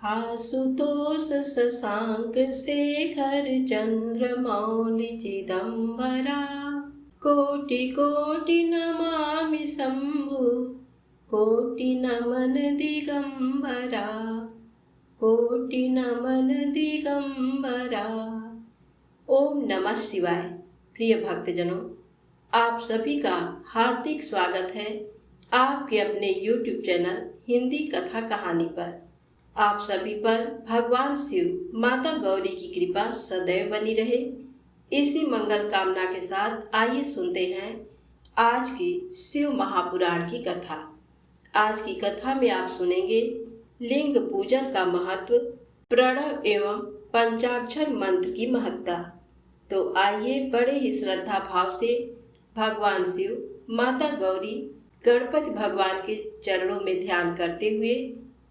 आशुतोष शशांक शेखर चंद्रमौलि चिदंबरा कोटि कोटि नमामि शंभु कोटि नमन दिगंबरा कोटि नमन दिगंबरा। ओम नमः शिवाय। प्रिय भक्तजनों, आप सभी का हार्दिक स्वागत है आपके अपने YouTube चैनल हिंदी कथा कहानी पर। आप सभी पर भगवान शिव माता गौरी की कृपा सदैव बनी रहे, इसी मंगल कामना के साथ आइए सुनते हैं आज की शिव महापुराण की कथा। आज की कथा में आप सुनेंगे लिंग पूजन का महत्व, प्रणव एवं पंचाक्षर मंत्र की महत्ता। तो आइए बड़े ही श्रद्धा भाव से भगवान शिव, माता गौरी, गणपति भगवान के चरणों में ध्यान करते हुए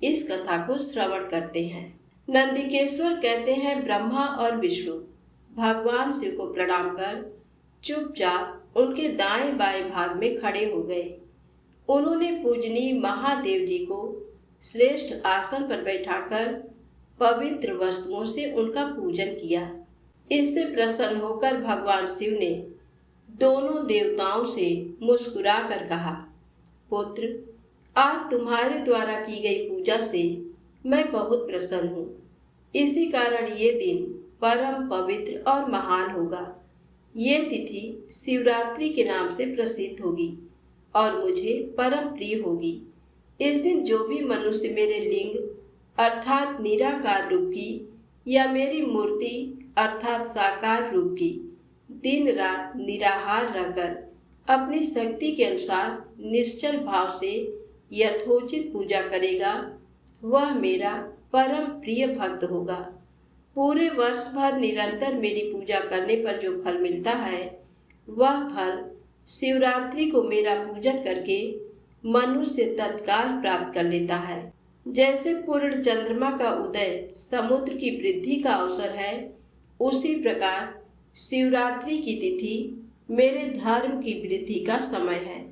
इस कथा को श्रवण करते हैं। नंदिकेश्वर कहते हैं ब्रह्मा और विष्णु भगवान शिव को प्रणाम कर चुपचाप उनके दाएं बाएं भाग में खड़े हो गए। उन्होंने पूजनीय महादेव जी को श्रेष्ठ आसन पर बैठाकर पवित्र वस्तुओं से उनका पूजन किया। इससे प्रसन्न होकर भगवान शिव ने दोनों देवताओं से मुस्कुरा कर कहा, पुत्र, आज तुम्हारे द्वारा की गई पूजा से मैं बहुत प्रसन्न हूँ। इसी कारण ये दिन परम पवित्र और महान होगा। ये तिथि शिवरात्रि के नाम से प्रसिद्ध होगी और मुझे परम प्रिय होगी। इस दिन जो भी मनुष्य मेरे लिंग अर्थात निराकार रूप की या मेरी मूर्ति अर्थात साकार रूप की दिन रात निराहार रहकर अपनी शक्ति के अनुसार निश्चल भाव से यथोचित पूजा करेगा, वह मेरा परम प्रिय भक्त होगा। पूरे वर्ष भर निरंतर मेरी पूजा करने पर जो फल मिलता है, वह फल शिवरात्रि को मेरा पूजन करके मनुष्य तत्काल प्राप्त कर लेता है। जैसे पूर्ण चंद्रमा का उदय समुद्र की वृद्धि का अवसर है, उसी प्रकार शिवरात्रि की तिथि मेरे धर्म की वृद्धि का समय है।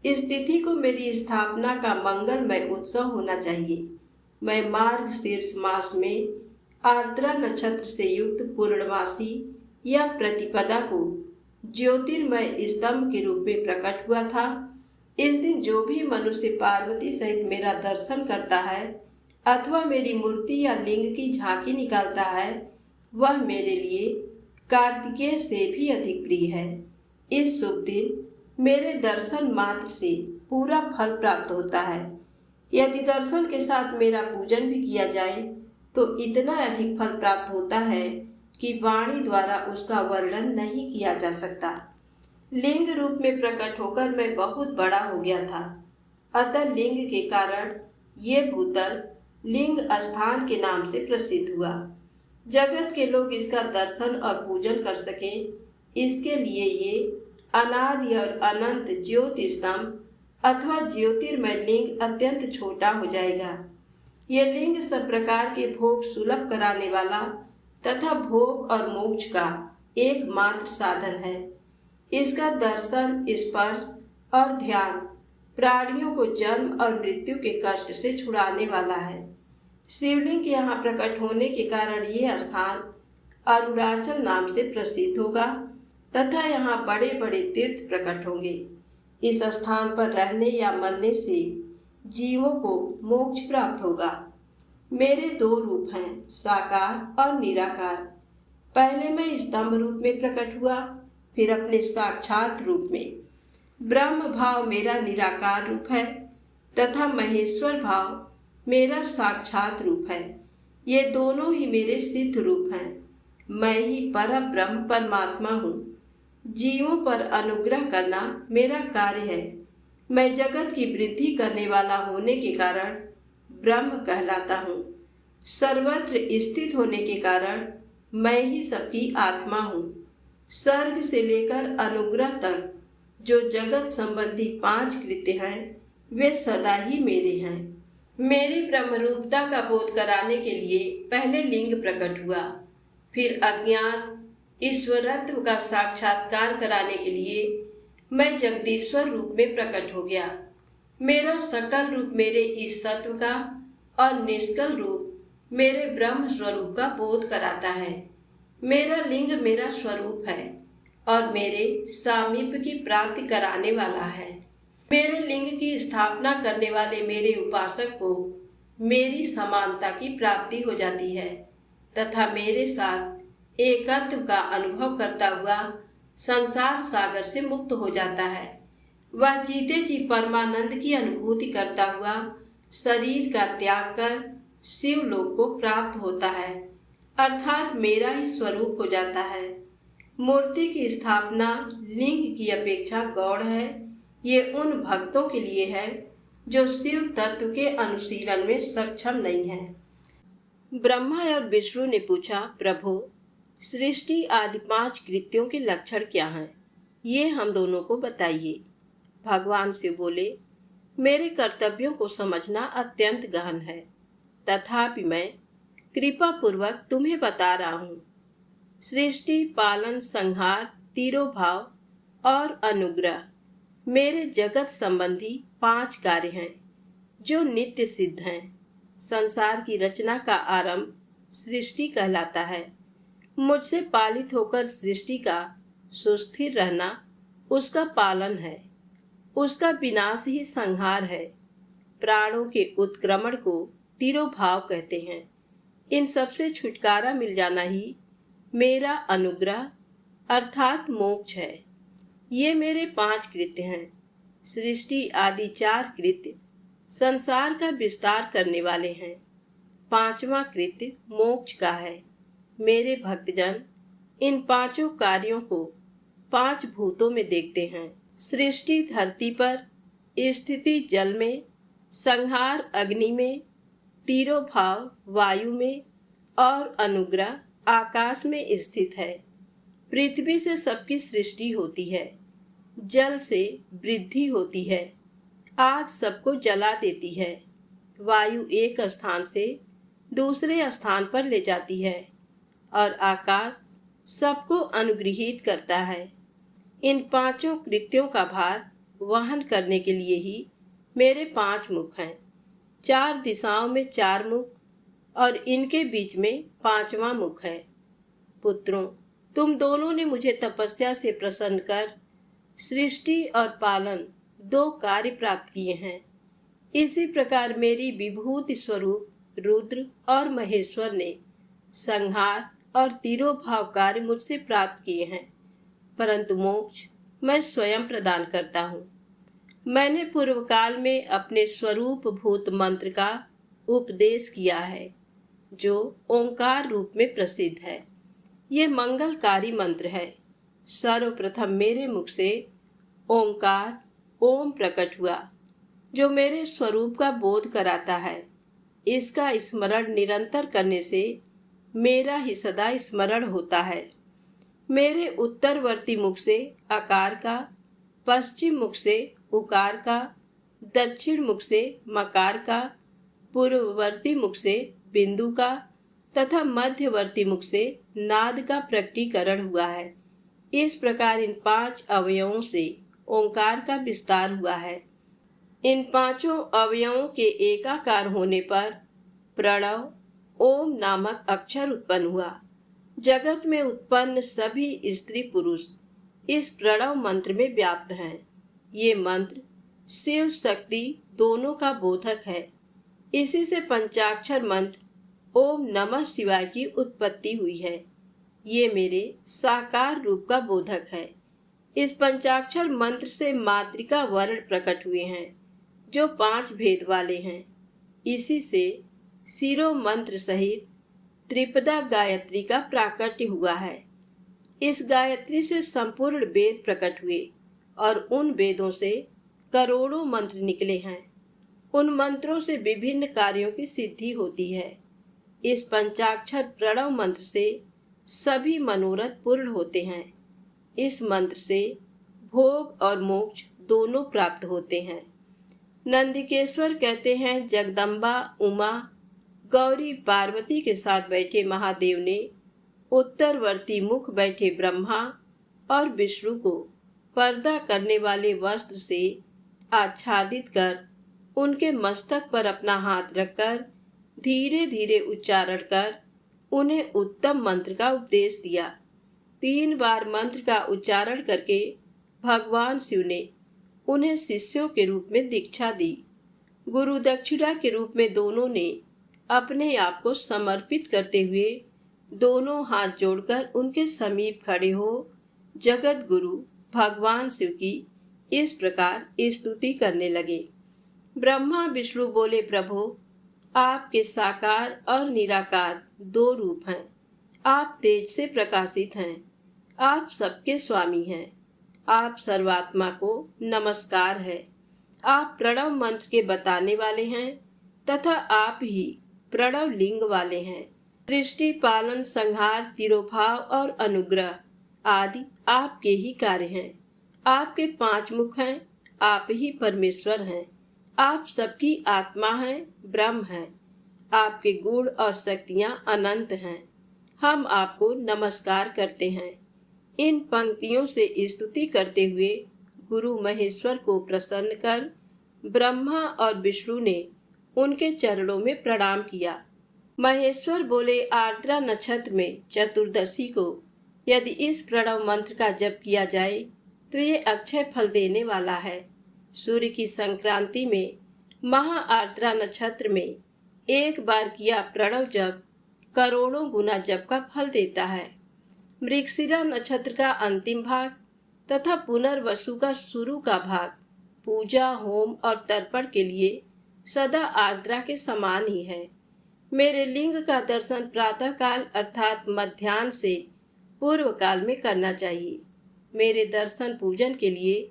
इस तिथि को मेरी स्थापना का मंगलमय उत्सव होना चाहिए। मैं मार्गशीर्ष मास में आर्द्रा नक्षत्र से युक्त पूर्णमासी या प्रतिपदा को ज्योतिर्मय स्तंभ के रूप में प्रकट हुआ था। इस दिन जो भी मनुष्य पार्वती सहित मेरा दर्शन करता है अथवा मेरी मूर्ति या लिंग की झांकी निकालता है, वह मेरे लिए कार्तिकेय से भी अधिक प्रिय है। इस शुभ दिन मेरे दर्शन मात्र से पूरा फल प्राप्त होता है। यदि दर्शन के साथ मेरा पूजन भी किया जाए तो इतना अधिक फल प्राप्त होता है कि वाणी द्वारा उसका वर्णन नहीं किया जा सकता। लिंग रूप में प्रकट होकर मैं बहुत बड़ा हो गया था, अतः लिंग के कारण ये भूतल लिंग स्थान के नाम से प्रसिद्ध हुआ। जगत के लोग इसका दर्शन और पूजन कर सकें, इसके लिए ये अनादि और अनंत ज्योति स्तंभ अथवा ज्योतिर्मय लिंग अत्यंत छोटा हो जाएगा। ये लिंग सब प्रकार के भोग सुलभ कराने वाला तथा भोग और मोक्ष का एकमात्र साधन है। इसका दर्शन, स्पर्श और ध्यान प्राणियों को जन्म और मृत्यु के कष्ट से छुड़ाने वाला है। शिवलिंग के यहाँ प्रकट होने के कारण ये स्थान अरुणाचल नाम से प्रसिद्ध होगा तथा यहाँ बड़े बड़े तीर्थ प्रकट होंगे। इस स्थान पर रहने या मरने से जीवों को मोक्ष प्राप्त होगा। मेरे दो रूप हैं, साकार और निराकार। पहले मैं स्तंभ रूप में प्रकट हुआ, फिर अपने साक्षात रूप में। ब्रह्म भाव मेरा निराकार रूप है तथा महेश्वर भाव मेरा साक्षात रूप है। ये दोनों ही मेरे सिद्ध रूप हैं। मैं ही परब्रह्म परमात्मा हूँ। जीवों पर अनुग्रह करना मेरा कार्य है। मैं जगत की वृद्धि करने वाला होने के कारण ब्रह्म कहलाता हूँ। सर्वत्र स्थित होने के कारण मैं ही सबकी आत्मा हूँ। सर्ग से लेकर अनुग्रह तक जो जगत संबंधी 5 कृत्य हैं, वे सदा ही मेरे हैं। मेरी ब्रह्मरूपता का बोध कराने के लिए पहले लिंग प्रकट हुआ, फिर अज्ञान ईश्वरत्व का साक्षात्कार कराने के लिए मैं जगदीश्वर रूप में प्रकट हो गया। मेरा सकल रूप मेरे इस सत्व का और निष्कल रूप मेरे ब्रह्म स्वरूप का बोध कराता है। मेरा लिंग मेरा स्वरूप है और मेरे सामीप्य की प्राप्ति कराने वाला है। मेरे लिंग की स्थापना करने वाले मेरे उपासक को मेरी समानता की प्राप्ति हो जाती है तथा मेरे साथ एकत्व का अनुभव करता हुआ संसार सागर से मुक्त हो जाता है। वह जीते जी परमानंद की अनुभूति करता हुआ शरीर का त्याग कर शिव लोक को प्राप्त होता है, अर्थात मेरा ही स्वरूप हो जाता है। मूर्ति की स्थापना लिंग की अपेक्षा गौण है। ये उन भक्तों के लिए है जो शिव तत्व के अनुशीलन में सक्षम नहीं है। ब्रह्मा और विष्णु ने पूछा, प्रभु, सृष्टि आदि 5 कृत्यों के लक्षण क्या हैं? ये हम दोनों को बताइए। भगवान शिव बोले, मेरे कर्तव्यों को समझना अत्यंत गहन है, तथापि मैं कृपा पूर्वक तुम्हें बता रहा हूँ। सृष्टि, पालन, संहार, तिरोभाव और अनुग्रह मेरे जगत संबंधी 5 कार्य हैं जो नित्य सिद्ध हैं। संसार की रचना का आरंभ सृष्टि कहलाता है। मुझसे पालित होकर सृष्टि का सुस्थिर रहना उसका पालन है। उसका विनाश ही संहार है। प्राणों के उत्क्रमण को तिरोभाव कहते हैं। इन सबसे छुटकारा मिल जाना ही मेरा अनुग्रह अर्थात मोक्ष है। ये मेरे 5 कृत्य हैं। सृष्टि आदि 4 कृत्य संसार का विस्तार करने वाले हैं। 5वां कृत्य मोक्ष का है। मेरे भक्तजन इन 5 कार्यों को 5 भूतों में देखते हैं। सृष्टि धरती पर, स्थिति जल में, संहार अग्नि में, तिरोभाव वायु में और अनुग्रह आकाश में स्थित है। पृथ्वी से सबकी सृष्टि होती है। जल से वृद्धि होती है। आग सबको जला देती है। वायु एक स्थान से दूसरे स्थान पर ले जाती है और आकाश सबको अनुगृहीत करता है। इन 5 कृत्यों का भार वहन करने के लिए ही मेरे 5 मुख हैं। 4 दिशाओं में 4 मुख और इनके बीच में 5वां मुख है। पुत्रों, तुम दोनों ने मुझे तपस्या से प्रसन्न कर सृष्टि और पालन 2 कार्य प्राप्त किए हैं। इसी प्रकार मेरी विभूति स्वरूप रुद्र और महेश्वर ने संहार और तिरोभाव कार्य मुझसे प्राप्त किए हैं, परंतु मोक्ष मैं स्वयं प्रदान करता हूँ। मैंने पूर्व काल में अपने स्वरूप भूत मंत्र का उपदेश किया है, जो ओंकार रूप में प्रसिद्ध है। ये मंगलकारी मंत्र है। सर्वप्रथम मेरे मुख से ओंकार ओम प्रकट हुआ, जो मेरे स्वरूप का बोध कराता है। इसका स्मरण निरंतर करने से मेरा ही सदा स्मरण होता है। मेरे उत्तरवर्ती मुख से आकार का, पश्चिम मुख से उकार का, दक्षिण मुख से मकार का, पूर्ववर्ती मुख से बिंदु का तथा मध्यवर्ती मुख से नाद का प्रकटीकरण हुआ है। इस प्रकार इन 5 अवयवों से ओंकार का विस्तार हुआ है। इन 5 अवयवों के एकाकार होने पर प्रणव ओम नामक अक्षर उत्पन्न हुआ। जगत में उत्पन्न सभी स्त्री पुरुष इस प्रणव मंत्र में व्याप्त हैं। ये मंत्र शिव शक्ति दोनों का बोधक है। इसी से पंचाक्षर मंत्र ओम नमः शिवाय की उत्पत्ति हुई है। ये मेरे साकार रूप का बोधक है। इस पंचाक्षर मंत्र से मातृका वर्ण प्रकट हुए हैं, जो 5 भेद वाले हैं। इसी से शिरो मंत्र सहित त्रिपदा गायत्री का प्राकट्य हुआ है। इस गायत्री से संपूर्ण वेद प्रकट हुए और उन वेदों से करोड़ों मंत्र निकले हैं। उन मंत्रों से विभिन्न कार्यों की सिद्धि होती है। इस पंचाक्षर प्रणव मंत्र से सभी मनोरथ पूर्ण होते हैं। इस मंत्र से भोग और मोक्ष दोनों प्राप्त होते हैं। नंदिकेश्वर कहते हैं, जगदम्बा उमा गौरी पार्वती के साथ बैठे महादेव ने उत्तरवर्ती मुख बैठे ब्रह्मा और विष्णु को पर्दा करने वाले वस्त्र से आच्छादित कर उनके मस्तक पर अपना हाथ रखकर धीरे धीरे उच्चारण कर उन्हें उत्तम मंत्र का उपदेश दिया। 3 बार मंत्र का उच्चारण करके भगवान शिव ने उन्हें शिष्यों के रूप में दीक्षा दी। गुरु दक्षिणा के रूप में दोनों ने अपने आप को समर्पित करते हुए दोनों हाथ जोड़कर उनके समीप खड़े हो जगत गुरु भगवान शिव की इस प्रकार स्तुति करने लगे। ब्रह्मा विष्णु बोले, प्रभु आपके साकार और निराकार 2 रूप हैं। आप तेज से प्रकाशित हैं। आप सबके स्वामी हैं। आप सर्वात्मा को नमस्कार है। आप प्रणव मंत्र के बताने वाले हैं तथा आप ही प्रणव लिंग वाले हैं। सृष्टि, पालन, संहार, तिरोभाव और अनुग्रह आदि आपके ही कार्य हैं। आपके 5 मुख हैं। आप ही परमेश्वर हैं। आप सबकी आत्मा हैं, ब्रह्म हैं। आपके गुण और शक्तियां अनंत हैं। हम आपको नमस्कार करते हैं। इन पंक्तियों से स्तुति करते हुए गुरु महेश्वर को प्रसन्न कर ब्रह्मा और विष्णु ने उनके चरणों में प्रणाम किया। महेश्वर बोले, आर्द्रा नक्षत्र में चतुर्दशी को यदि इस प्रणव मंत्र का जप किया जाए तो ये अक्षय फल देने वाला है। सूर्य की संक्रांति में महा आर्द्रा नक्षत्र में एक बार किया प्रणव जप करोड़ों गुना जप का फल देता है। मृगशिरा नक्षत्र का अंतिम भाग तथा पुनर्वसु का शुरू का भाग पूजा, होम और तर्पण के लिए सदा आर्द्रा के समान ही है। मेरे लिंग का दर्शन प्रातः काल अर्थात मध्याह्न से पूर्व काल में करना चाहिए। मेरे दर्शन पूजन के लिए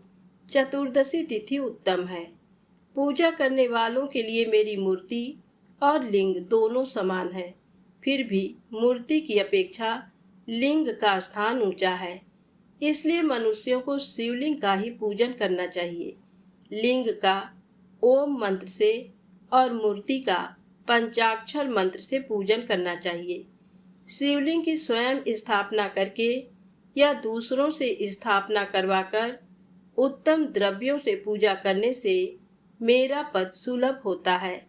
चतुर्दशी तिथि उत्तम है। पूजा करने वालों के लिए मेरी मूर्ति और लिंग दोनों समान है। फिर भी मूर्ति की अपेक्षा लिंग का स्थान ऊंचा है, इसलिए मनुष्यों को शिवलिंग का ही पूजन करना चाहिए। लिंग का ओम मंत्र से और मूर्ति का पंचाक्षर मंत्र से पूजन करना चाहिए। शिवलिंग की स्वयं स्थापना करके या दूसरों से स्थापना करवाकर उत्तम द्रव्यों से पूजा करने से मेरा पद सुलभ होता है।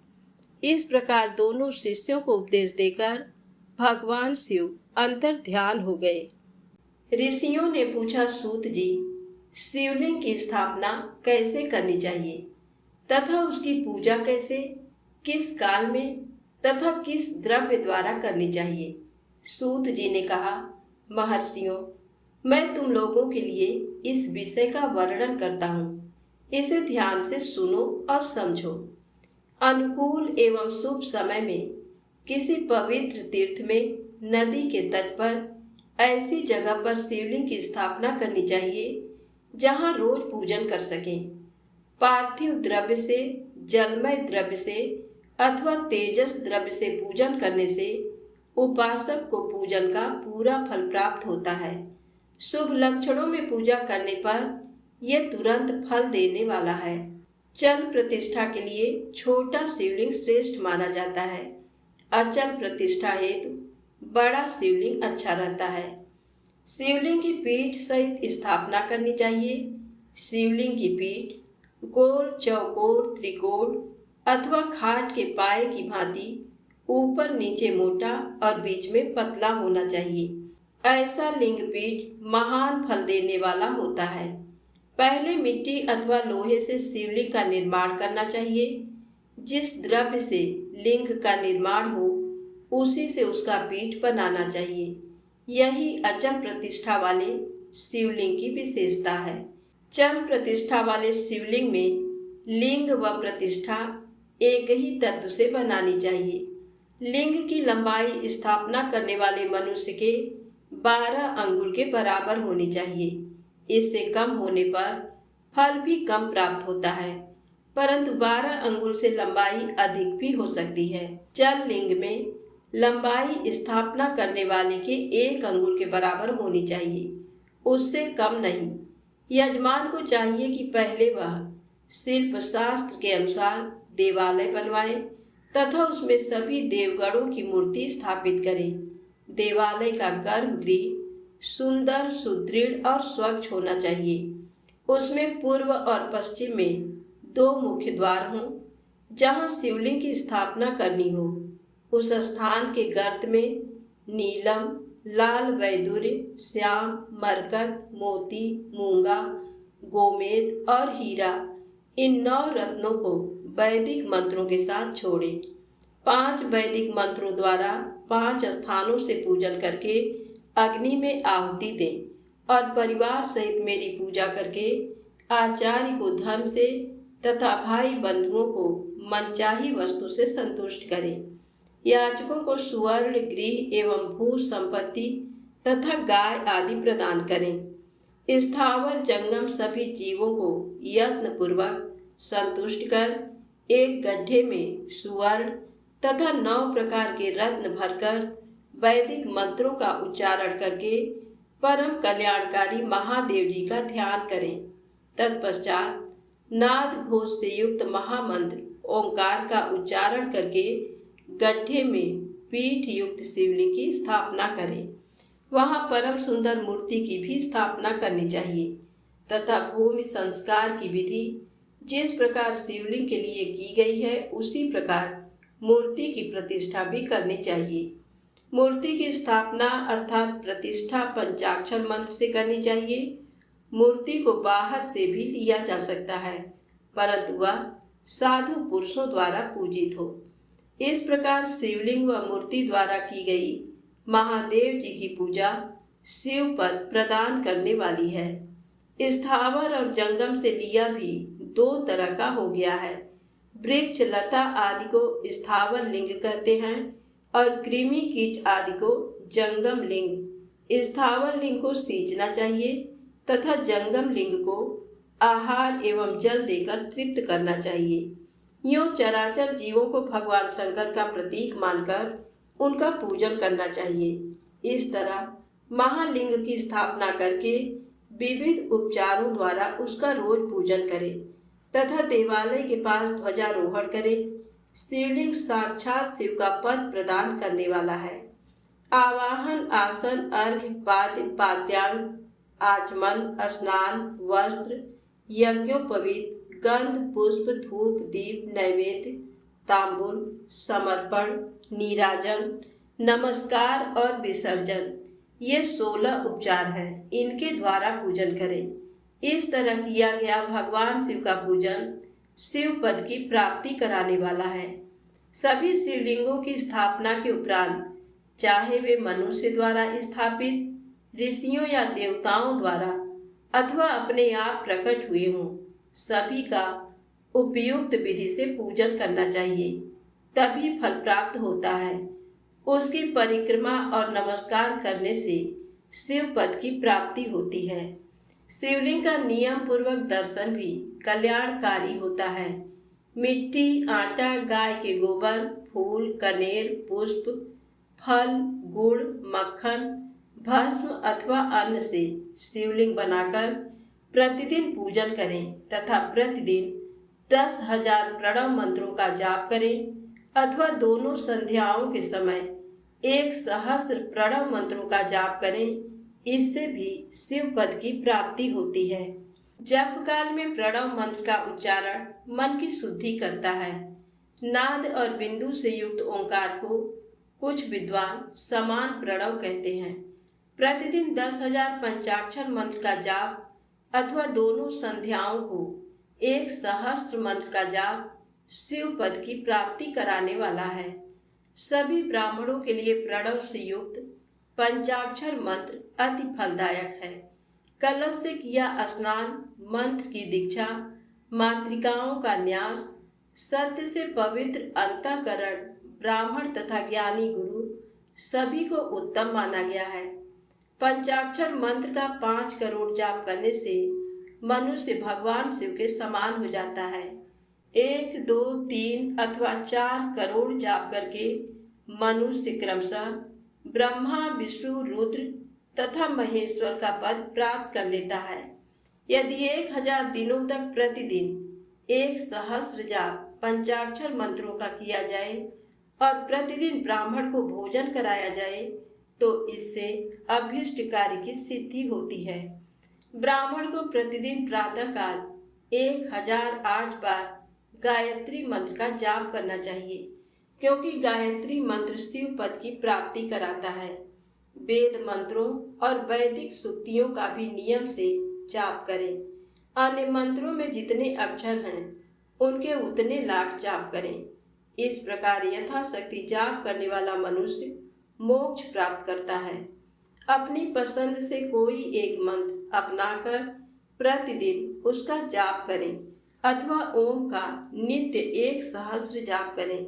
इस प्रकार दोनों शिष्यों को उपदेश देकर भगवान शिव अंतर ध्यान हो गए। ऋषियों ने पूछा, सूत जी, शिवलिंग की स्थापना कैसे करनी चाहिए तथा उसकी पूजा कैसे, किस काल में तथा किस द्रव्य द्वारा करनी चाहिए? सूत जी ने कहा, महर्षियों, मैं तुम लोगों के लिए इस विषय का वर्णन करता हूँ। इसे ध्यान से सुनो और समझो। अनुकूल एवं शुभ समय में किसी पवित्र तीर्थ में, नदी के तट पर ऐसी जगह पर शिवलिंग की स्थापना करनी चाहिए जहाँ रोज पूजन कर सकें। पार्थिव द्रव्य से, जलमय द्रव्य से अथवा तेजस द्रव्य से पूजन करने से उपासक को पूजन का पूरा फल प्राप्त होता है। शुभ लक्षणों में पूजा करने पर यह तुरंत फल देने वाला है। चल प्रतिष्ठा के लिए छोटा शिवलिंग श्रेष्ठ माना जाता है। अचल प्रतिष्ठा हेतु बड़ा शिवलिंग अच्छा रहता है। शिवलिंग की पीठ सहित स्थापना करनी चाहिए। शिवलिंग की पीठ गोल, चौकोर, त्रिकोण अथवा खाट के पाए की भांति ऊपर नीचे मोटा और बीच में पतला होना चाहिए। ऐसा लिंग पीठ महान फल देने वाला होता है। पहले मिट्टी अथवा लोहे से शिवलिंग का निर्माण करना चाहिए। जिस द्रव्य से लिंग का निर्माण हो उसी से उसका पीठ बनाना चाहिए। यही अचल प्रतिष्ठा वाले शिवलिंग की विशेषता है। चल प्रतिष्ठा वाले शिवलिंग में लिंग व प्रतिष्ठा एक ही तत्व से बनानी चाहिए। लिंग की लंबाई स्थापना करने वाले मनुष्य के 12 अंगुल के बराबर होनी चाहिए। इससे कम होने पर फल भी कम प्राप्त होता है, परंतु 12 अंगुल से लंबाई अधिक भी हो सकती है। चल लिंग में लंबाई स्थापना करने वाले के 1 अंगुल के बराबर होनी चाहिए, उससे कम नहीं। यजमान को चाहिए कि पहले वह शिल्प शास्त्र के अनुसार देवालय बनवाए तथा उसमें सभी देवगणों की मूर्ति स्थापित करे। देवालय का गर्भगृह सुंदर, सुदृढ़ और स्वच्छ होना चाहिए। उसमें पूर्व और पश्चिम में 2 मुख्य द्वार हों जहाँ शिवलिंग की स्थापना करनी हो। उस स्थान के गर्त में नीलम, लाल वैदुर्य, श्याम, मरकत, मोती, मूंगा, गोमेद और हीरा, इन 9 रत्नों को वैदिक मंत्रों के साथ छोड़े। 5 वैदिक मंत्रों द्वारा 5 स्थानों से पूजन करके अग्नि में आहुति दें और परिवार सहित मेरी पूजा करके आचार्य को धन से तथा भाई बंधुओं को मनचाही वस्तु से संतुष्ट करें। याचकों को सुवर्ण, गृह एवं भू संपत्ति तथा गाय आदि प्रदान करें। स्थावर जंगम सभी जीवों को यत्न पूर्वक संतुष्ट कर एक गड्ढे में सुवर्ण तथा 9 प्रकार के रत्न भरकर वैदिक मंत्रों का उच्चारण करके परम कल्याणकारी महादेव जी का ध्यान करें। तत्पश्चात नाद घोष से युक्त महामंत्र ओंकार का उच्चारण करके गड्ढे में पीठ युक्त शिवलिंग की स्थापना करें। वहां परम सुंदर मूर्ति की भी स्थापना करनी चाहिए तथा भूमि संस्कार की विधि जिस प्रकार शिवलिंग के लिए की गई है उसी प्रकार मूर्ति की प्रतिष्ठा भी करनी चाहिए। मूर्ति की स्थापना अर्थात प्रतिष्ठा पंचाक्षर मंत्र से करनी चाहिए। मूर्ति को बाहर से भी लिया जा सकता है, परंतु वह साधु पुरुषों द्वारा पूजित हो। इस प्रकार शिवलिंग व मूर्ति द्वारा की गई महादेव जी की पूजा शिव पद प्रदान करने वाली है। स्थावर और जंगम से लिया भी 2 तरह का हो गया है। वृक्ष, लता आदि को स्थावर लिंग कहते हैं और कृमि कीट आदि को जंगम लिंग। स्थावर लिंग को सींचना चाहिए तथा जंगम लिंग को आहार एवं जल देकर तृप्त करना चाहिए। यूं चराचर जीवों को भगवान शंकर का प्रतीक मानकर उनका पूजन करना चाहिए। इस तरह महालिंग की स्थापना करके विविध उपचारों द्वारा उसका रोज पूजन करें तथा देवालय के पास ध्वजारोहण करें। शिवलिंग साक्षात शिव का पद प्रदान करने वाला है। आवाहन, आसन, अर्घ्य, पाद्य, पाद्यांग, आचमन, स्नान, वस्त्र, यज्ञोपवीत, गंध, पुष्प, धूप, दीप, नैवेद्य, तांबूल, समर्पण, नीराजन, नमस्कार और विसर्जन, ये 16 उपचार हैं। इनके द्वारा पूजन करें। इस तरह किया गया भगवान शिव का पूजन शिव पद की प्राप्ति कराने वाला है। सभी शिवलिंगों की स्थापना के उपरांत चाहे वे मनुष्य द्वारा स्थापित, ऋषियों या देवताओं द्वारा अथवा अपने आप प्रकट हुए हों, सभी का उपयुक्त विधि से पूजन करना चाहिए, तभी फल प्राप्त होता है। उसकी परिक्रमा और नमस्कार करने से शिव पद की प्राप्ति होती है। शिवलिंग का नियम पूर्वक दर्शन भी कल्याणकारी होता है। मिट्टी, आटा, गाय के गोबर, फूल, कनेर, पुष्प, फल, गुड़, मक्खन, भस्म अथवा अन्न से शिवलिंग बनाकर प्रतिदिन पूजन करें तथा प्रतिदिन 10,000 प्रणव मंत्रों का जाप करें अथवा दोनों संध्याओं के समय 1 सहस्त्र प्रणव मंत्रों का जाप करें। इससे भी शिव पद की प्राप्ति होती है। जप काल में प्रणव मंत्र का उच्चारण मन की शुद्धि करता है। नाद और बिंदु से युक्त ओंकार को कुछ विद्वान समान प्रणव कहते हैं। प्रतिदिन 10,000 पंचाक्षर मंत्र का जाप अथवा दोनों संध्याओं को 1 सहस्त्र मंत्र का जाप शिव पद की प्राप्ति कराने वाला है। सभी ब्राह्मणों के लिए प्रणव से युक्त पंचाक्षर मंत्र अति फलदायक है। कलश से किया स्नान, मंत्र की दीक्षा, मातृकाओं का न्यास, सत्य से पवित्र अंतःकरण, ब्राह्मण तथा ज्ञानी गुरु सभी को उत्तम माना गया है। पंचाक्षर मंत्र का 5 करोड़ जाप करने से मनुष्य भगवान शिव के समान हो जाता है। 1, 2, 3 अथवा 4 करोड़ जाप करके मनुष्य क्रमशः ब्रह्मा, विष्णु, रुद्र तथा महेश्वर का पद प्राप्त कर लेता है। यदि 1000 दिनों तक प्रतिदिन 1 सहस्त्र जाप पंचाक्षर मंत्रों का किया जाए और प्रतिदिन ब्राह्मण को भोजन कराया जाए तो इससे अभीष्ट कार्य की सिद्धि होती है। ब्राह्मण को प्रतिदिन प्रातःकाल 1008 बार गायत्री मंत्र का जाप करना चाहिए। क्योंकि गायत्री मंत्र शिव पद की प्राप्ति कराता है। वेद मंत्रों और वैदिक सूक्तियों का भी नियम से जाप करें। अन्य मंत्रों में जितने अक्षर हैं उनके उतने लाख जाप करें। इस प्रकार यथाशक्ति जाप करने वाला मनुष्य मोक्ष प्राप्त करता है। अपनी पसंद से कोई एक मंत्र अपनाकर प्रतिदिन उसका जाप करें अथवा ओम का नित्य 1 सहस्त्र जाप करें।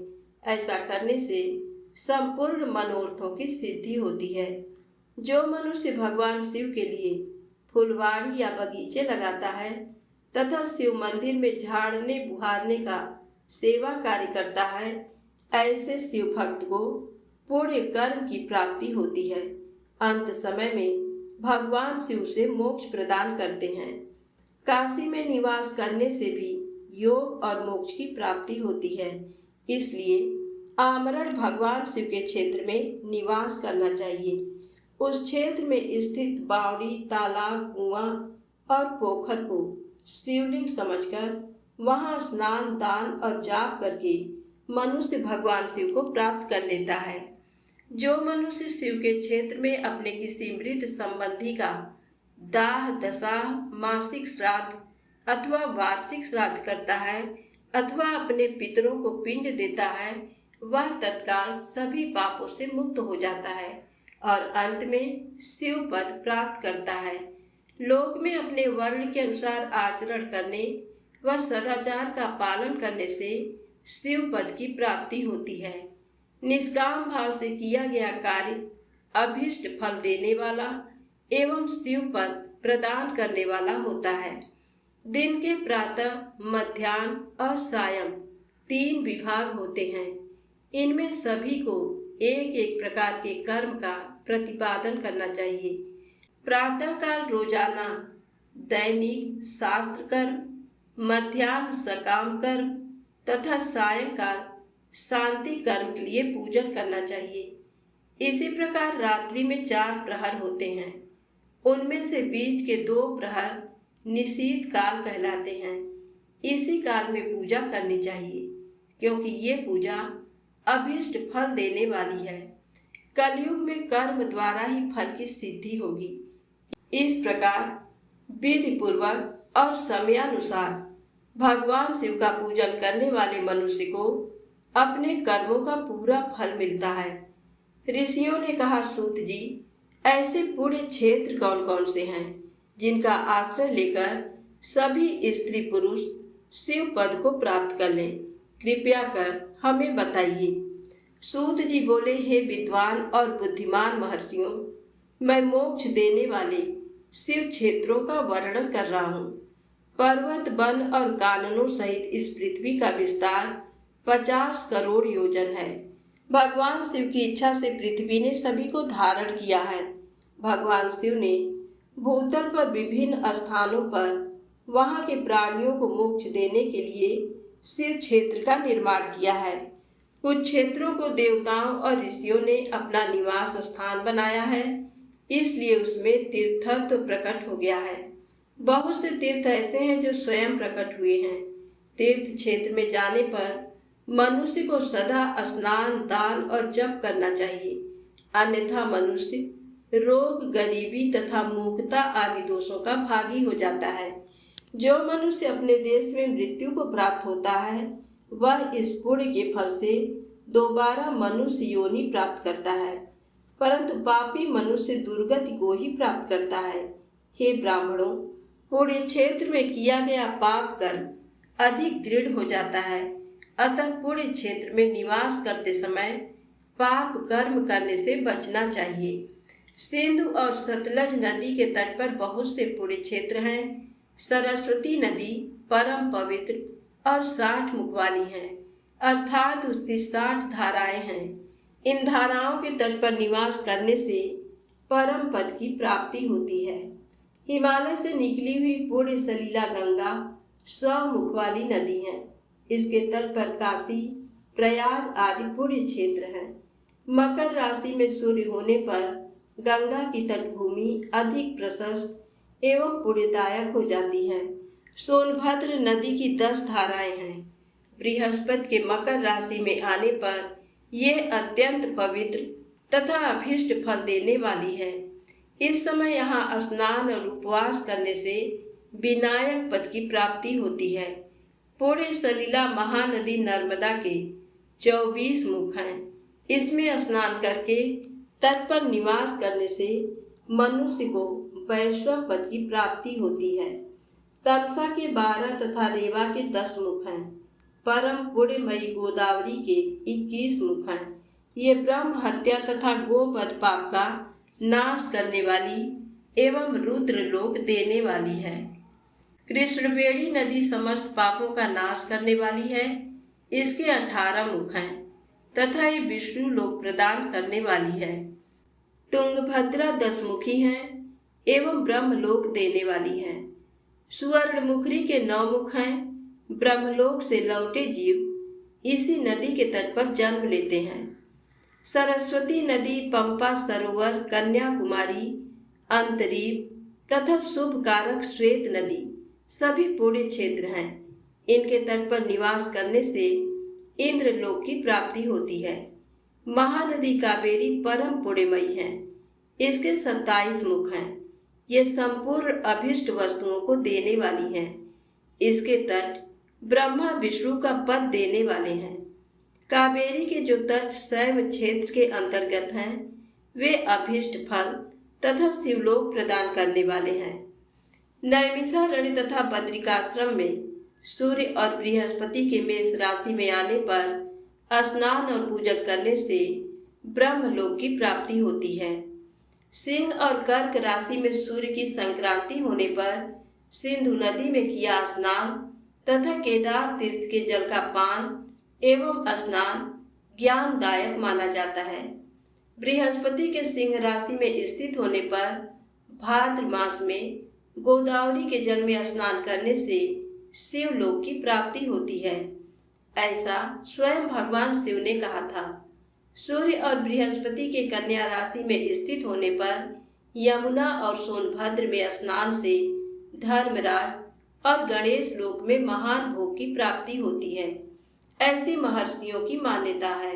ऐसा करने से संपूर्ण मनोरथों की सिद्धि होती है। जो मनुष्य भगवान शिव के लिए फुलवाड़ी या बगीचे लगाता है तथा शिव मंदिर में झाड़ने बुहारने का सेवा कार्य करता है, ऐसे शिव भक्त को पुण्य कर्म की प्राप्ति होती है। अंत समय में भगवान शिव से मोक्ष प्रदान करते हैं। काशी में निवास करने से भी योग और मोक्ष की प्राप्ति होती है। इसलिए आमरण भगवान शिव के क्षेत्र में निवास करना चाहिए। उस क्षेत्र में स्थित बावड़ी, तालाब, कुआं और पोखर को शिवलिंग समझकर वहां स्नान, दान और जाप करके मनुष्य भगवान शिव को प्राप्त कर लेता है। जो मनुष्य शिव के क्षेत्र में अपने किसी मृत संबंधी का दाह दशा, मासिक श्राद्ध अथवा वार्षिक श्राद्ध करता है अथवा अपने पितरों को पिंड देता है, वह तत्काल सभी पापों से मुक्त हो जाता है और अंत में शिव पद प्राप्त करता है। लोक में अपने वर्ण के अनुसार आचरण करने व सदाचार का पालन करने से शिव पद की प्राप्ति होती है। निष्काम भाव से किया गया कार्य अभीष्ट फल देने वाला एवं शिव पद प्रदान करने वाला होता है। दिन के प्रातः, मध्याह्न और सायं 3 विभाग होते हैं। इनमें सभी को एक एक प्रकार के कर्म का प्रतिपादन करना चाहिए। प्रातःकाल रोजाना दैनिक शास्त्र कर्म, मध्याह्न सकाम कर्म तथा सायंकाल शांति कर्म के लिए पूजन करना चाहिए। इसी प्रकार रात्रि में 4 प्रहर होते हैं। उनमें से बीच के 2 प्रहर निशीथ काल कहलाते हैं। इसी काल में पूजा करनी चाहिए क्योंकि ये पूजा अभीष्ट फल देने वाली है। कलयुग में कर्म द्वारा ही फल की सिद्धि होगी। इस प्रकार विधि पूर्वक और समयानुसार भगवान शिव का पूजन करने वाले मनुष्य को अपने कर्मों का पूरा फल मिलता है। ऋषियों ने कहा, सूत जी, ऐसे पुण्य क्षेत्र कौन कौन से हैं जिनका आश्रय लेकर सभी स्त्री पुरुष शिव पद को प्राप्त कर लें? कृपया कर हमें बताइए। सूत जी बोले, हे विद्वान और बुद्धिमान महर्षियों, मैं मोक्ष देने वाले शिव क्षेत्रों का वर्णन कर रहा हूँ। पर्वत, वन और काननों सहित इस पृथ्वी का विस्तार 50 करोड़ योजन है। भगवान शिव की इच्छा से पृथ्वी ने सभी को धारण किया है। भगवान शिव ने भूतल पर विभिन्न स्थानों पर वहाँ के प्राणियों को मोक्ष देने के लिए शिव क्षेत्र का निर्माण किया है। कुछ क्षेत्रों को देवताओं और ऋषियों ने अपना निवास स्थान बनाया है, इसलिए उसमें तीर्थत्व प्रकट हो गया है। बहुत से तीर्थ ऐसे हैं जो स्वयं प्रकट हुए हैं। तीर्थ क्षेत्र में जाने पर मनुष्य को सदा स्नान, दान और जप करना चाहिए, अन्यथा मनुष्य रोग, गरीबी तथा मूर्खता आदि दोषों का भागी हो जाता है। जो मनुष्य अपने देश में मृत्यु को प्राप्त होता है वह इस पुण्य के फल से दोबारा मनुष्य योनि प्राप्त करता है, परंतु पापी मनुष्य दुर्गति को ही प्राप्त करता है। हे ब्राह्मणों, पुण्य क्षेत्र में किया गया पाप कर्म अधिक दृढ़ हो जाता है, अतः पुण्य क्षेत्र में निवास करते समय पाप कर्म करने से बचना चाहिए। सिंधु और सतलज नदी के तट पर बहुत से पुण्य क्षेत्र हैं। सरस्वती नदी परम पवित्र और 60 मुख वाली है, अर्थात उसकी 60 धाराएं हैं। इन धाराओं के तट पर निवास करने से परम पद की प्राप्ति होती है। हिमालय से निकली हुई पुण्य सलीला गंगा 100 मुख वाली नदी है। इसके तट पर काशी, प्रयाग आदि पुण्य क्षेत्र हैं। मकर राशि में सूर्य होने पर गंगा की तटभूमि अधिक प्रशस्त एवं पुण्यदायक हो जाती है। सोनभद्र नदी की 10 धाराएं हैं। बृहस्पति के मकर राशि में आने पर ये अत्यंत पवित्र तथा अभीष्ट फल देने वाली है। इस समय यहाँ स्नान और उपवास करने से विनायक पद की प्राप्ति होती है। पूरे सलीला महानदी नर्मदा के 24 मुख हैं। इसमें स्नान करके तट पर निवास करने से मनुष्य को वैष्णव पद की प्राप्ति होती है। तमसा के 12 तथा रेवा के 10 मुख हैं। परम पुण्यमयी गोदावरी के 21 मुख हैं। ये ब्रह्म हत्या तथा गोवध पाप का नाश करने वाली एवं रुद्र लोक देने वाली है। कृष्णवेणी नदी समस्त पापों का नाश करने वाली है। इसके 18 मुख हैं तथा ये विष्णु लोक प्रदान करने वाली है। तुंगभद्रा 10 मुखी हैं एवं ब्रह्मलोक देने वाली है। सुवर्णमुखरी के 9 मुख हैं। ब्रह्मलोक से लौटे जीव इसी नदी के तट पर जन्म लेते हैं। सरस्वती नदी, पंपा सरोवर, कन्याकुमारी, अंतरीप तथा शुभ कारक श्वेत नदी सभी पुण्य क्षेत्र हैं। इनके तट पर निवास करने से इंद्रलोक की प्राप्ति होती है। महानदी कावेरी परम पुण्यमयी है। इसके 27 मुख हैं। ये संपूर्ण अभिष्ट वस्तुओं को देने वाली हैं। इसके तट ब्रह्मा विष्णु का पद देने वाले हैं। कावेरी के जो तट शैव क्षेत्र के अंतर्गत हैं वे अभिष्ट फल तथा शिवलोक प्रदान करने वाले हैं। नैमिषारण्य तथा बद्रिकाश्रम में सूर्य और बृहस्पति के मेष राशि में आने पर स्नान और पूजन करने से ब्रह्मलोक की प्राप्ति होती है। सिंह और कर्क राशि में सूर्य की संक्रांति होने पर सिंधु नदी में किया स्नान तथा केदार तीर्थ के जल का पान एवं स्नान ज्ञानदायक माना जाता है। बृहस्पति के सिंह राशि में स्थित होने पर भाद्र मास में गोदावरी के जल में स्नान करने से शिवलोक की प्राप्ति होती है। ऐसा स्वयं भगवान शिव ने कहा था। सूर्य और बृहस्पति के कन्या राशि में स्थित होने पर यमुना और सोनभद्र में स्नान से धर्मराज और गणेश लोक में महान भोग की प्राप्ति होती है। ऐसी महर्षियों की मान्यता है।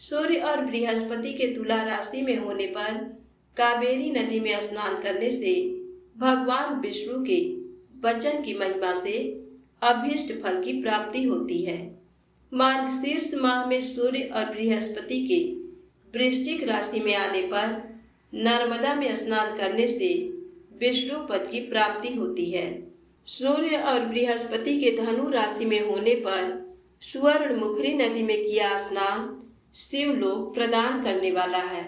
सूर्य और बृहस्पति के तुला राशि में होने पर कावेरी नदी में स्नान करने से भगवान विष्णु के वचन की महिमा से अभीष्ट फल की प्राप्ति होती है। मार्गशीर्ष माह में सूर्य और बृहस्पति के वृश्चिक राशि में आने पर नर्मदा में स्नान करने से विष्णु पद की प्राप्ति होती है। सूर्य और बृहस्पति के धनु राशि में होने पर सुवर्णमुखरी नदी में किया स्नान शिवलोक प्रदान करने वाला है।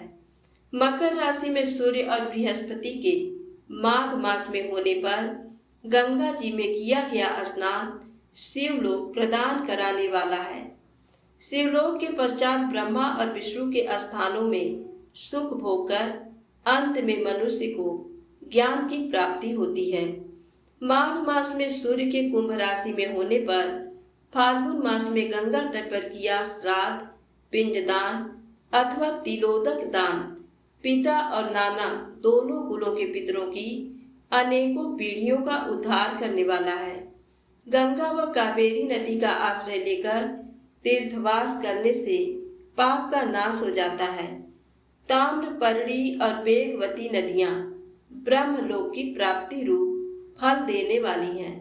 मकर राशि में सूर्य और बृहस्पति के माघ मास में होने पर गंगा जी में किया गया स्नान शिवलोक प्रदान कराने वाला है। शिवलोक के पश्चात ब्रह्मा और विष्णु के स्थानों में सुख भोग कर अंत में मनुष्य को ज्ञान की प्राप्ति होती है। माघ मास में सूर्य के कुंभ राशि में होने पर फाल्गुन मास में गंगा तट पर किया श्राद्ध, पिंडदान अथवा तिलोदक दान पिता और नाना दोनों कुलों के पितरों की अनेकों पीढ़ियों का उद्धार करने वाला है। गंगा व कावेरी नदी का आश्रय लेकर तीर्थवास करने से पाप का नाश हो जाता है। ताम्रपर्णी और वेगवती नदियां ब्रह्मलोक की प्राप्ति रूप फल देने वाली हैं।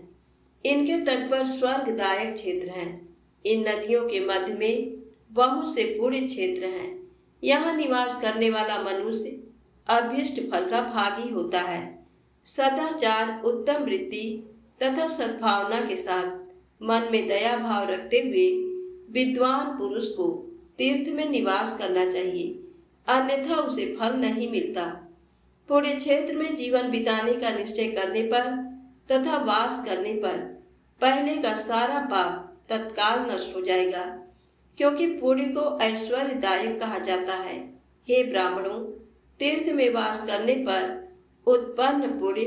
इनके तट पर स्वर्गदायक क्षेत्र हैं। इन नदियों के मध्य में बहुत से पुण्य क्षेत्र हैं। यहाँ निवास करने वाला मनुष्य अभीष्ट फल का भागी होता है। सदाचार, उत्तम वृत्ति तथा सद्भावना के साथ मन में दया भाव रखते हुए विद्वान पुरुष को तीर्थ में निवास करना चाहिए, अन्यथा उसे फल नहीं मिलता। पुण्य क्षेत्र में जीवन बिताने का निश्चय करने पर तथा वास करने पर पहले का सारा पाप तत्काल नष्ट हो जाएगा, क्योंकि पुण्य को ऐश्वर्यदायक कहा जाता है। हे ब्राह्मणों, तीर्थ में वास करने पर उत्पन्न पुण्य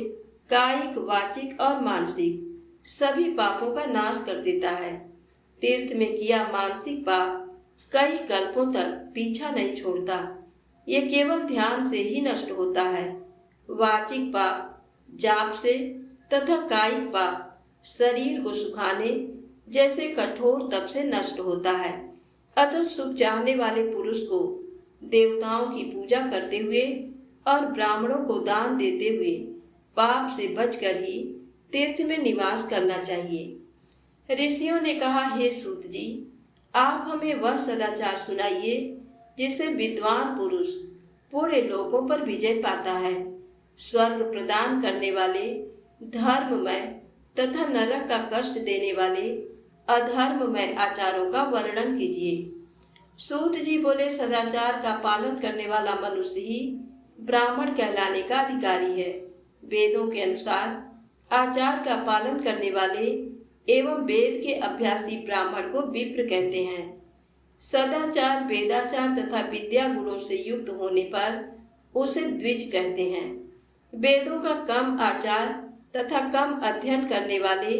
कायिक, वाचिक और मानसिक सभी पापों का नाश कर देता है। तीर्थ में किया मानसिक पाप कई कल्पों तक पीछा नहीं छोड़ता, ये केवल ध्यान से ही नष्ट होता है। वाचिक पाप जाप से तथा कायिक पाप शरीर को सुखाने जैसे कठोर तप से नष्ट होता है। अतः सुख चाहने वाले पुरुष को देवताओं की पूजा करते हुए और ब्राह्मणों को दान देते हुए पाप से बचकर ही तीर्थ में निवास करना चाहिए। ऋषियों ने कहा, हे सूत जी, आप हमें वह सदाचार सुनाइए जिससे विद्वान पुरुष पूरे लोकों पर विजय पाता है। स्वर्ग प्रदान करने वाले धर्ममय तथा नरक का कष्ट देने वाले अधर्ममय आचारों का वर्णन कीजिए। सूत जी बोले, सदाचार का पालन करने वाला मनुष्य ही ब्राह्मण कहलाने का अधिकारी है। वेदों के अनुसार आचार का पालन करने वाले एवं वेद के अभ्यासी ब्राह्मण को विप्र कहते हैं। सदाचार, वेदाचार तथा विद्या गुणों से युक्त होने पर उसे द्विज कहते हैं। वेदों का कम आचार तथा कम अध्ययन करने वाले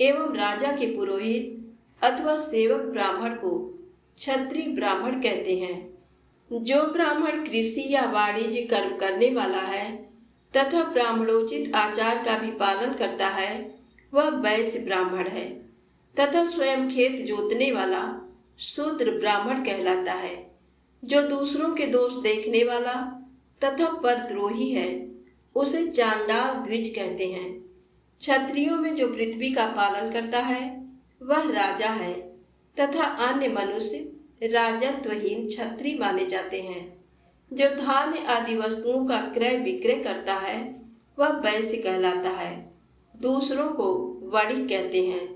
एवं राजा के पुरोहित अथवा सेवक ब्राह्मण को क्षत्रिय ब्राह्मण कहते हैं। जो ब्राह्मण कृषि या वाणिज्य कर्म करने वाला है तथा ब्राह्मणोचित आचार का भी पालन करता है, वह वैश्य ब्राह्मण है तथा स्वयं खेत जोतने वाला शूद्र ब्राह्मण कहलाता है। जो दूसरों के दोष देखने वाला तथा परद्रोही है, उसे चांडाल द्विज कहते हैं। क्षत्रियों में जो पृथ्वी का पालन करता है वह राजा है तथा अन्य मनुष्य राजत्वहीन क्षत्रिय माने जाते हैं। जो धान्य आदि वस्तुओं का क्रय विक्रय करता है वह वैश्य कहलाता है। दूसरों को वणिक कहते हैं।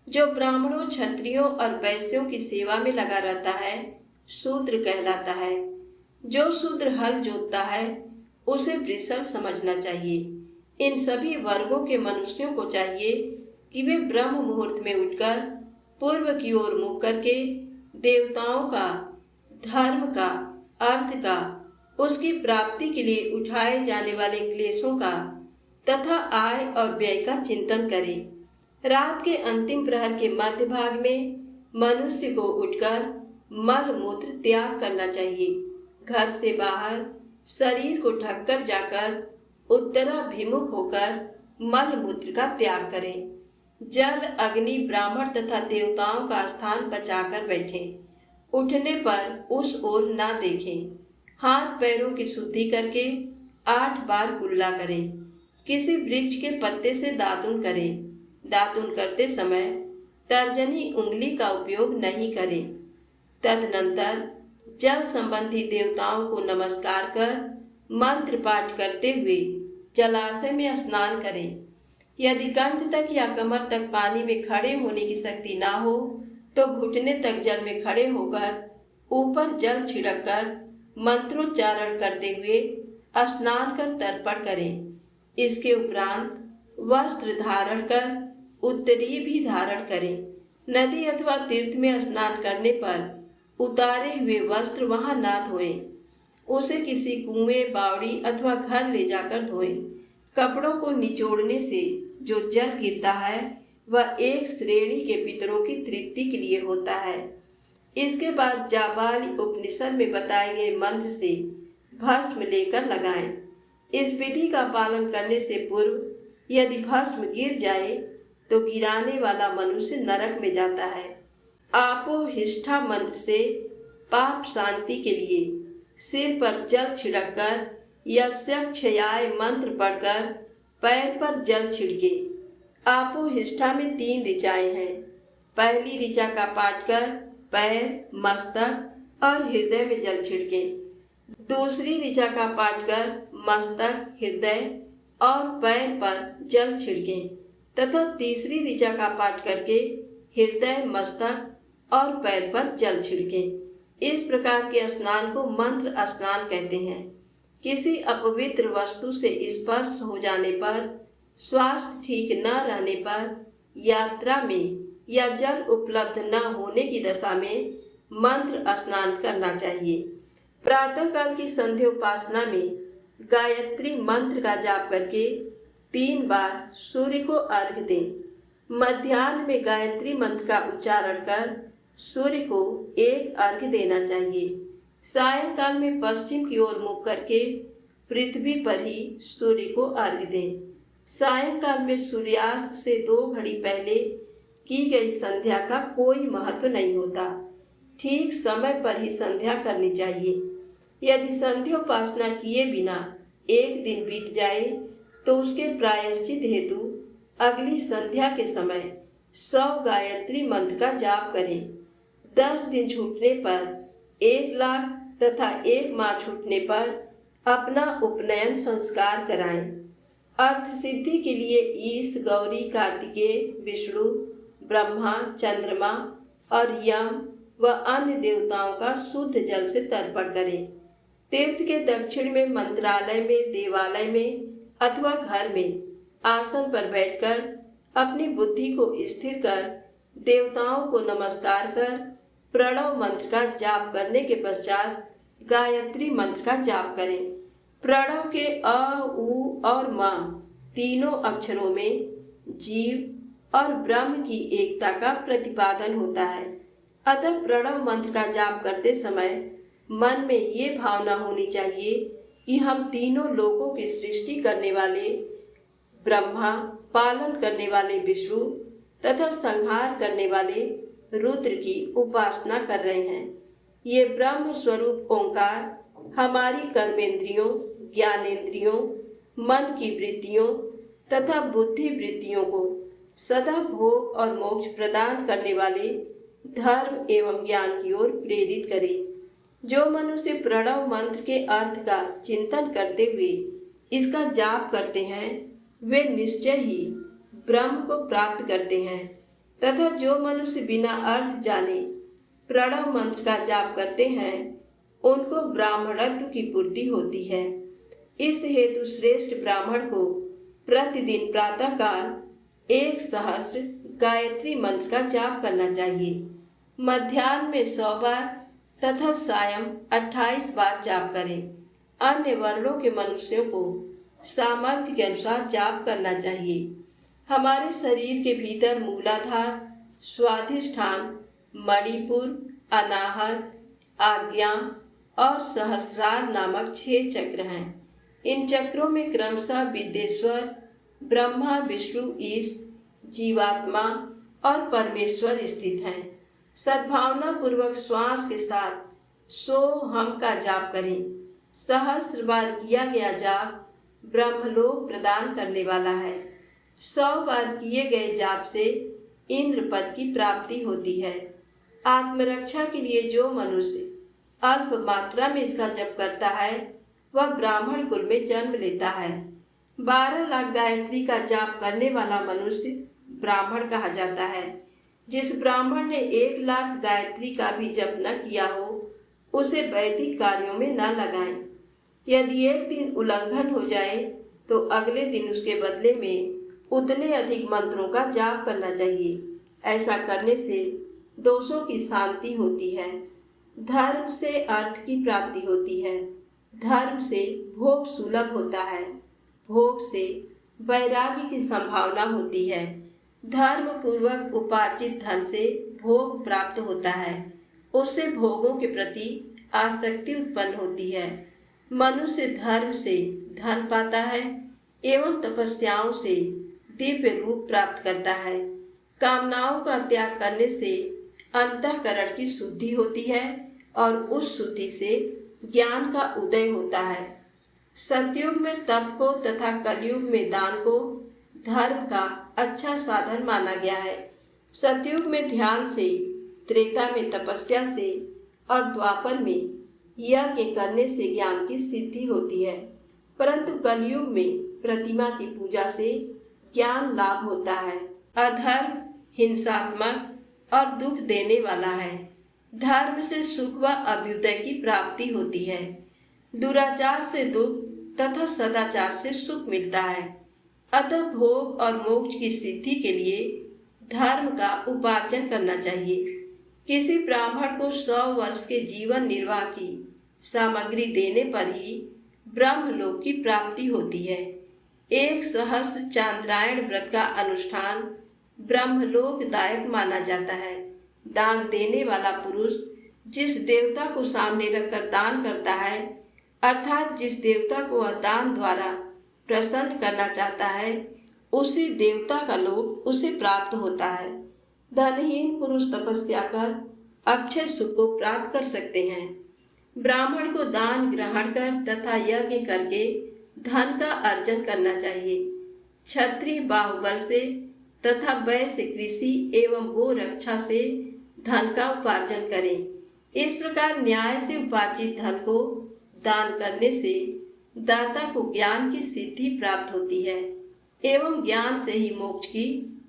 जो ब्राह्मणों, क्षत्रियों और वैश्यों की सेवा में लगा रहता है शूद्र कहलाता है। जो शूद्र हल जोतता है उसे वृषल समझना चाहिए। इन सभी वर्गों के मनुष्यों को चाहिए कि वे ब्रह्म मुहूर्त में उठकर पूर्व की ओर मुख करके देवताओं का, धर्म का, अर्थ का, उसकी प्राप्ति के लिए उठाए जाने वाले क्लेशों का तथा आय और व्यय का चिंतन करें। रात के अंतिम प्रहर के मध्य भाग में मनुष्य को उठकर मल मूत्र त्याग करना चाहिए। घर से बाहर शरीर को ढककर जाकर उत्तराभिमुख होकर मल मूत्र का त्याग करें। जल, अग्नि, ब्राह्मण तथा देवताओं का स्थान बचाकर बैठें। उठने पर उस ओर ना देखें। हाथ पैरों की शुद्धि करके 8 बार कुल्ला करें। किसी वृक्ष के पत्ते से दातुन करें। दातुन करते समय तर्जनी उंगली का उपयोग नहीं करें। तदनंतर जल संबंधी देवताओं को नमस्कार कर मंत्र पाठ करते हुए जलाशय में स्नान करें। यदि कंठ तक या कमर तक पानी में खड़े होने की शक्ति ना हो तो घुटने तक जल में खड़े होकर ऊपर जल छिड़क कर मंत्रोच्चारण करते हुए स्नान कर तर्पण करें। इसके उपरांत वस्त्र धारण कर उत्तरीय भी धारण करें। नदी अथवा तीर्थ में स्नान करने पर उतारे हुए वस्त्र वहां ना धोएं। उसे किसी कुएं, बावड़ी अथवा घर ले जाकर धोएं। कपड़ों को निचोड़ने से जो जल गिरता है वह एक श्रेणी के पितरों की तृप्ति के लिए होता है। इसके बाद जाबाली उपनिषद में बताए गए मंत्र से भस्म लेकर लगाएं। इस विधि का पालन करने से पूर्व यदि भस्म गिर जाए तो गिराने वाला मनुष्य नरक में जाता है। आपोहिष्ठा मंत्र से पाप शांति के लिए सिर पर जल छिड़ककर यस्य क्षयाय मंत्र पढ़कर पैर पर जल छिड़के। आपोहिष्ठा में 3 ऋचाएं हैं। पहली ऋचा का पाठ कर पैर, मस्तक और हृदय में जल छिड़के। दूसरी ऋचा का पाठ कर मस्तक, हृदय और पैर पर जल छिड़के तथा तीसरी ऋचा का पाठ करके हृदय, मस्तक और पैर पर जल छिड़के। इस प्रकार के स्नान को मंत्र स्नान कहते हैं। किसी अपवित्र वस्तु से स्पर्श हो जाने पर, स्वास्थ्य ठीक न रहने पर, यात्रा में या जल उपलब्ध न होने की दशा में मंत्र स्नान करना चाहिए। प्रातःकाल की संध्या उपासना में गायत्री मंत्र का जाप करके 3 बार सूर्य को अर्घ दें। मध्याह्न में गायत्री मंत्र का उच्चारण कर सूर्य को 1 अर्घ देना चाहिए। सायंकाल में पश्चिम की ओर मुख करके पृथ्वी पर ही सूर्य को अर्घ दें। सायंकाल में सूर्यास्त से 2 घड़ी पहले की गई संध्या का कोई महत्व नहीं होता। ठीक समय पर ही संध्या करनी चाहिए। यदि संध्योपासना किए बिना एक दिन बीत जाए तो उसके प्रायश्चित हेतु अगली संध्या के समय 100 गायत्री मंत्र का जाप करें। 10 दिन छूटने पर 1 लाख तथा 1 माह छूटने पर अपना उपनयन संस्कार कराएं। अर्थ सिद्धि के लिए ईश, गौरी, कार्तिकेय, विष्णु, ब्रह्मा, चंद्रमा और यम व अन्य देवताओं का शुद्ध जल से तर्पण करें। तीर्थ के दक्षिण में मंत्रालय में, देवालय में अथवा घर में आसन पर बैठकर अपनी बुद्धि को स्थिर कर देवताओं को नमस्कार कर प्रणव मंत्र का जाप करने के पश्चात गायत्री मंत्र का जाप करें। प्रणव के अ, उ और म तीनों अक्षरों में जीव और ब्रह्म की एकता का प्रतिपादन होता है। अतः प्रणव मंत्र का जाप करते समय मन में ये भावना होनी चाहिए कि हम तीनों लोकों की सृष्टि करने वाले ब्रह्मा, पालन करने वाले विष्णु तथा संहार करने वाले रुद्र की उपासना कर रहे हैं। ये ब्रह्म स्वरूप ओंकार हमारी कर्मेंद्रियों, ज्ञानेंद्रियों, मन की वृत्तियों तथा बुद्धि वृत्तियों को सदा भोग और मोक्ष प्रदान करने वाले धर्म एवं ज्ञान की ओर प्रेरित करे। जो मनुष्य प्रणव मंत्र के अर्थ का चिंतन करते हुए इसका जाप करते हैं वे निश्चय ही ब्रह्म को प्राप्त करते हैं तथा जो मनुष्य बिना अर्थ जाने प्रणव मंत्र का जाप करते हैं उनको ब्राह्मणत्व की पूर्ति होती है। इस हेतु श्रेष्ठ ब्राह्मण को प्रतिदिन प्रातःकाल 1000 गायत्री मंत्र का जाप करना चाहिए। मध्याह्न में 100 बार तथा सायं 28 बार जाप करें। अन्य वर्णों के मनुष्यों को सामर्थ्य के अनुसार जाप करना चाहिए। हमारे शरीर के भीतर मूलाधार, स्वाधिष्ठान, मणिपुर, अनाहत, आज्ञा और सहस्रार नामक 6 चक्र हैं। इन चक्रों में क्रमशः विद्येश्वर, ब्रह्मा, विष्णु, ईश, जीवात्मा और परमेश्वर स्थित हैं। सद्भावना पूर्वक श्वास के साथ सो हम का जाप करें। 1000 बार किया गया जाप ब्रह्मलोक प्रदान करने वाला है। 100 बार किए गए जाप से इंद्र पद की प्राप्ति होती है। आत्मरक्षा के लिए जो मनुष्य अल्प मात्रा में इसका जप करता है वह ब्राह्मण कुल में जन्म लेता है। 12 लाख गायत्री का जाप करने वाला मनुष्य ब्राह्मण कहा जाता है। जिस ब्राह्मण ने 1 लाख गायत्री का भी जप न किया हो उसे वैदिक कार्यों में न लगाएं। यदि एक दिन उल्लंघन हो जाए तो अगले दिन उसके बदले में उतने अधिक मंत्रों का जाप करना चाहिए। ऐसा करने से दोषों की शांति होती है। धर्म से अर्थ की प्राप्ति होती है। धर्म से भोग सुलभ होता है। भोग से वैराग्य की संभावना होती है। धर्म पूर्वक उपार्जित धन से भोग प्राप्त होता है। उससे भोगों के प्रति आसक्ति उत्पन्न होती है। मनुष्य धर्म से धन पाता है एवं तपस्याओं से दिव्य रूप प्राप्त करता है। कामनाओं का त्याग करने से अंतःकरण की शुद्धि होती है और उस शुद्धि से ज्ञान का उदय होता है। सतयुग में तप को तथा कलयुग में दान को धर्म का अच्छा साधन माना गया है। सतयुग में ध्यान से, त्रेता में तपस्या से और द्वापर में यज्ञ करने से ज्ञान की सिद्धि होती है, परंतु कलयुग में प्रतिमा की पूजा से ज्ञान लाभ होता है। अधर्म हिंसात्मक और दुख देने वाला है। धर्म से सुख व अभ्युदय की प्राप्ति होती है। दुराचार से दुख तथा सदाचार से सुख मिलता है। अतः भोग और मोक्ष की सिद्धि के लिए धर्म का उपार्जन करना चाहिए। किसी ब्राह्मण को 100 वर्ष के जीवन निर्वाह की सामग्री देने पर ही ब्रह्मलोक की प्राप्ति होती है। 1 सहस्र चांद्रायण व्रत का अनुष्ठान ब्रह्मलोकदायक माना जाता है। दान देने वाला पुरुष जिस देवता को सामने रखकर दान करता है, अर्थात जिस देवता को वह दान द्वारा प्रसन्न करना चाहता है, उसी देवता का लोक उसे प्राप्त होता है। धनहीन पुरुष तपस्या कर अक्षय सुख को प्राप्त कर सकते हैं। ब्राह्मण को दान ग्रहण कर तथा यज्ञ करके धन का अर्जन करना चाहिए। क्षत्रिय बाहुबल से तथा वैश्य कृषि एवं गो रक्षा से धन का उपार्जन करें। इस प्रकार न्याय से उपार्जित धन को दान करने से दाता को ज्ञान की सिद्धि प्राप्त होती है एवं ज्ञान से ही मोक्ष की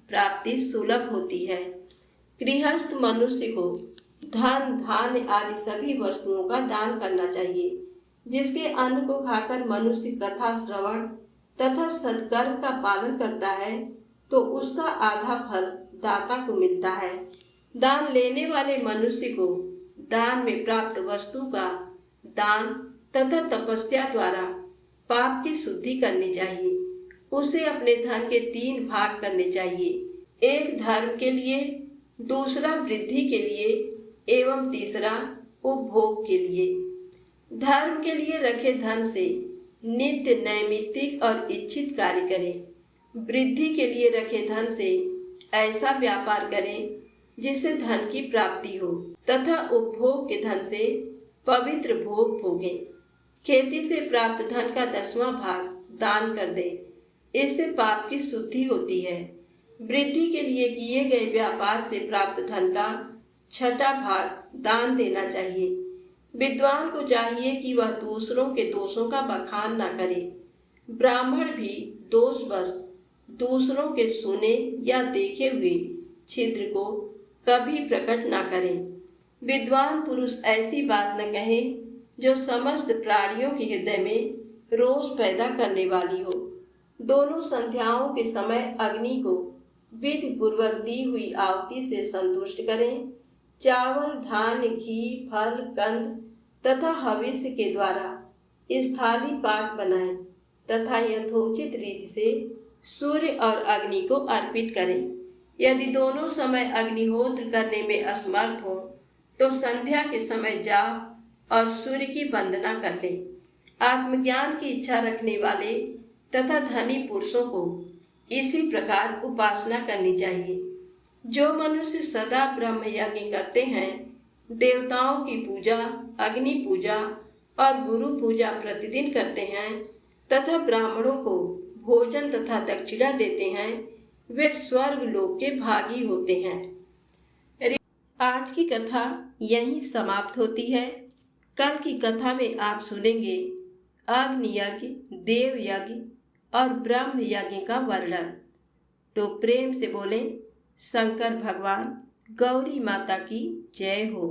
प्राप्ति सुलभ होती है। गृहस्थ मनुष्य को धन धान्य आदि सभी वस्तुओं का दान करना चाहिए। जिसके अन्न को खाकर मनुष्य कथा श्रवण तथा सत्कर्म का पालन करता है तो उसका आधा फल दाता को मिलता है। दान लेने वाले मनुष्य को दान में प्राप्त वस्तु का दान तथा तपस्या द्वारा पाप की शुद्धि करनी चाहिए। उसे अपने धन के 3 भाग करने चाहिए, एक धर्म के लिए, दूसरा वृद्धि के लिए एवं तीसरा उपभोग के लिए। धर्म के लिए रखे धन से नित्य नैमित्तिक और इच्छित कार्य करें। वृद्धि के लिए रखे धन से ऐसा व्यापार करें जिससे धन की प्राप्ति हो तथा उपभोग के धन से पवित्र भोग भोगें। खेती से प्राप्त धन का 10वां भाग दान कर दें, इससे पाप की शुद्धि होती है। वृद्धि के लिए किए गए व्यापार से प्राप्त धन का 6वां भाग दान देना चाहिए। विद्वान को चाहिए कि वह दूसरों के दोषों का बखान न करे। ब्राह्मण भी दोषवश दूसरों के सुने या देखे हुए छिद्र को कभी प्रकट न करें। विद्वान पुरुष ऐसी बात न कहे जो समस्त प्राणियों के हृदय में रोष पैदा करने वाली हो। दोनों संध्याओं के समय अग्नि को विधि पूर्वक दी हुई आहुति से संतुष्ट करें। चावल धान्य घी फल कंद तथा हविष्य के द्वारा स्थाली पाक बनाएं तथा यथोचित रीति से सूर्य और अग्नि को अर्पित करें। यदि दोनों समय अग्निहोत्र करने में असमर्थ हो तो संध्या के समय जाप और सूर्य की वंदना कर लें। आत्मज्ञान की इच्छा रखने वाले तथा धनी पुरुषों को इसी प्रकार उपासना करनी चाहिए। जो मनुष्य सदा ब्रह्म यज्ञ करते हैं, देवताओं की पूजा, अग्नि पूजा और गुरु पूजा प्रतिदिन करते हैं तथा ब्राह्मणों को भोजन तथा दक्षिणा देते हैं, वे स्वर्ग लोक के भागी होते हैं। आज की कथा यहीं समाप्त होती है। कल की कथा में आप सुनेंगे अग्नि यज्ञ, देव यज्ञ और ब्रह्म यज्ञ का वर्णन। तो प्रेम से बोलें शंकर भगवान, गौरी माता की जय हो।